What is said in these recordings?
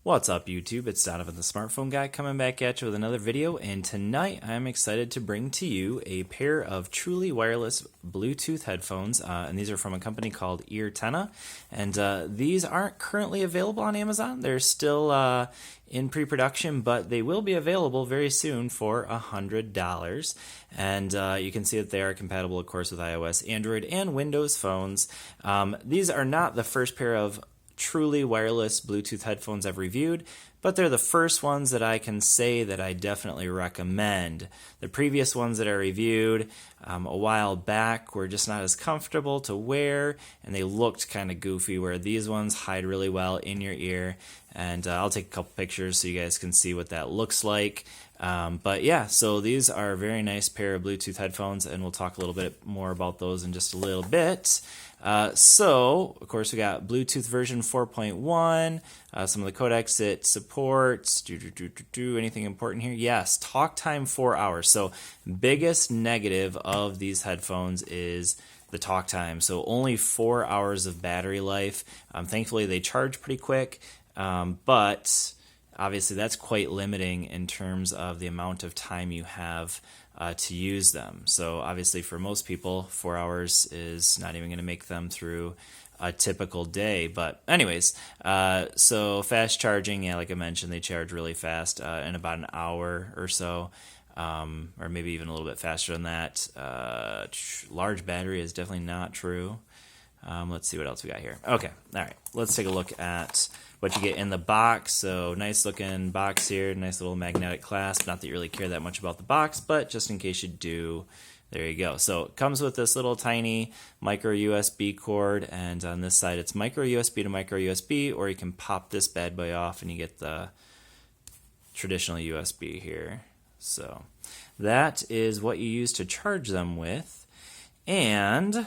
What's up, YouTube? It's Donovan the Smartphone Guy coming back at you with another video, and tonight I'm excited to bring to you a pair of truly wireless Bluetooth headphones, and these are from a company called Earteana, and these aren't currently available on Amazon. They're still in pre-production, but they will be available very soon for $100, and you can see that they are compatible, of course, with iOS, Android, and Windows phones. These are not the first pair of truly wireless Bluetooth headphones I've reviewed, but they're the first ones that I can say that I definitely recommend. The previous ones that I reviewed a while back were just not as comfortable to wear, and they looked kind of goofy, where these ones hide really well in your ear. And I'll take a couple pictures so you guys can see what that looks like. But yeah, so these are a very nice pair of Bluetooth headphones, and we'll talk a little bit more about those in just a little bit. So, of course, we got Bluetooth version 4.1, some of the codecs it supports. Anything important here? Yes, talk time 4 hours. So, biggest negative of these headphones is the talk time. So, only 4 hours of battery life. Thankfully, they charge pretty quick, but obviously that's quite limiting in terms of the amount of time you have to use them. So obviously for most people, 4 hours is not even going to make them through a typical day. But anyways, so fast charging, yeah, like I mentioned, they charge really fast in about an hour or so, or maybe even a little bit faster than that. Large battery is definitely not true. Let's see what else we got here. Okay, all right, let's take a look at what you get in the box. So nice looking box here, nice little magnetic clasp. Not that you really care that much about the box, but just in case you do, there you go. So it comes with this little tiny micro USB cord, and on this side it's micro USB to micro USB, or you can pop this bad boy off and you get the traditional USB here. So that is what you use to charge them with. And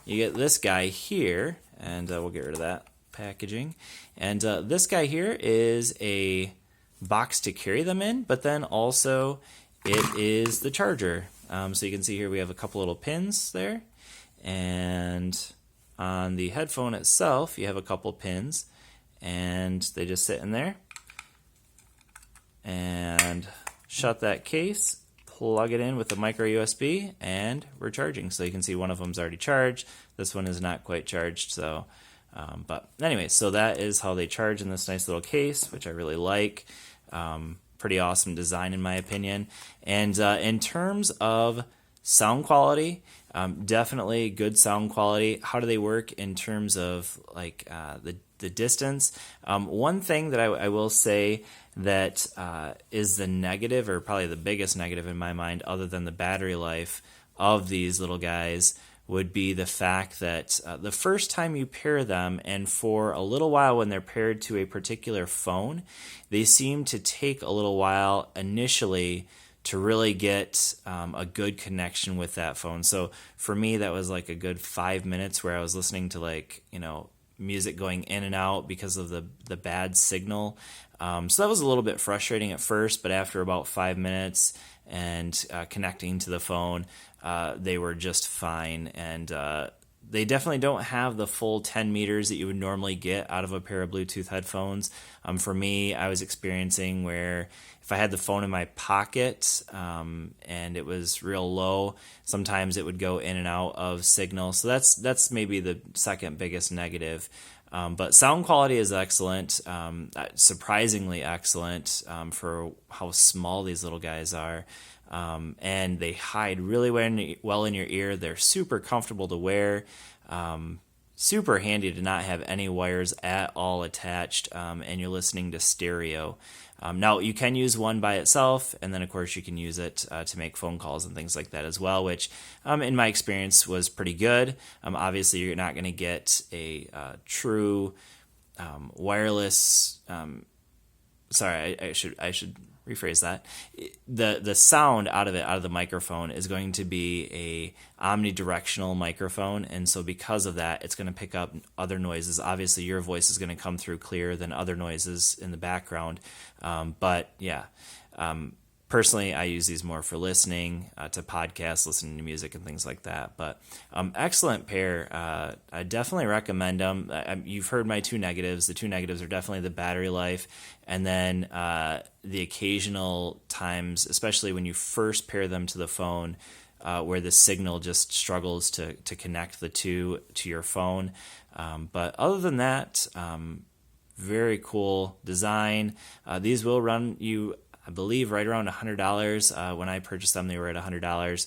you get this guy here, and we'll get rid of that packaging. And this guy here is a box to carry them in, but then also it is the charger. So you can see here we have a couple little pins there, and on the headphone itself you have a couple pins, and they just sit in there. And shut that case, plug it in with the micro USB, and we're charging. So you can see one of them's already charged. This one is not quite charged. So, but anyway, so that is how they charge in this nice little case, which I really like. Pretty awesome design in my opinion. And in terms of sound quality, definitely good sound quality. How do they work in terms of like the distance? One thing that I will say that is the negative, or probably the biggest negative in my mind, other than the battery life of these little guys, would be the fact that the first time you pair them, and for a little while when they're paired to a particular phone, they seem to take a little while initially to really get a good connection with that phone. So for me, that was like a good 5 minutes where I was listening to, like, you know, music going in and out because of the bad signal. So that was a little bit frustrating at first, but after about 5 minutes and connecting to the phone, they were just fine. And they definitely don't have the full 10 meters that you would normally get out of a pair of Bluetooth headphones. For me, I was experiencing where if I had the phone in my pocket and it was real low, sometimes it would go in and out of signal. So that's maybe the second biggest negative. But sound quality is excellent, surprisingly excellent for how small these little guys are. And they hide really well in your ear. They're super comfortable to wear, super handy to not have any wires at all attached, and you're listening to stereo. Now, you can use one by itself, and then, of course, you can use it to make phone calls and things like that as well, which, in my experience, was pretty good. Obviously, you're not going to get a true wireless... sorry, I should rephrase that. The sound out of the microphone is going to be a omnidirectional microphone, and so because of that, it's going to pick up other noises. Obviously, your voice is going to come through clearer than other noises in the background, but yeah. Personally, I use these more for listening to podcasts, listening to music, and things like that. But excellent pair. I definitely recommend them. You've heard my two negatives. The two negatives are definitely the battery life, and then the occasional times, especially when you first pair them to the phone, where the signal just struggles to connect the two to your phone. But other than that, very cool design. These will run you, I believe, right around $100. When I purchased them, they were at $100.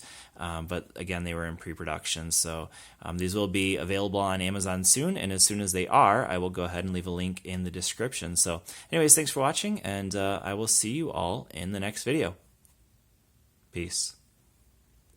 But again, they were in pre-production. So these will be available on Amazon soon. And as soon as they are, I will go ahead and leave a link in the description. So anyways, thanks for watching, and I will see you all in the next video. Peace.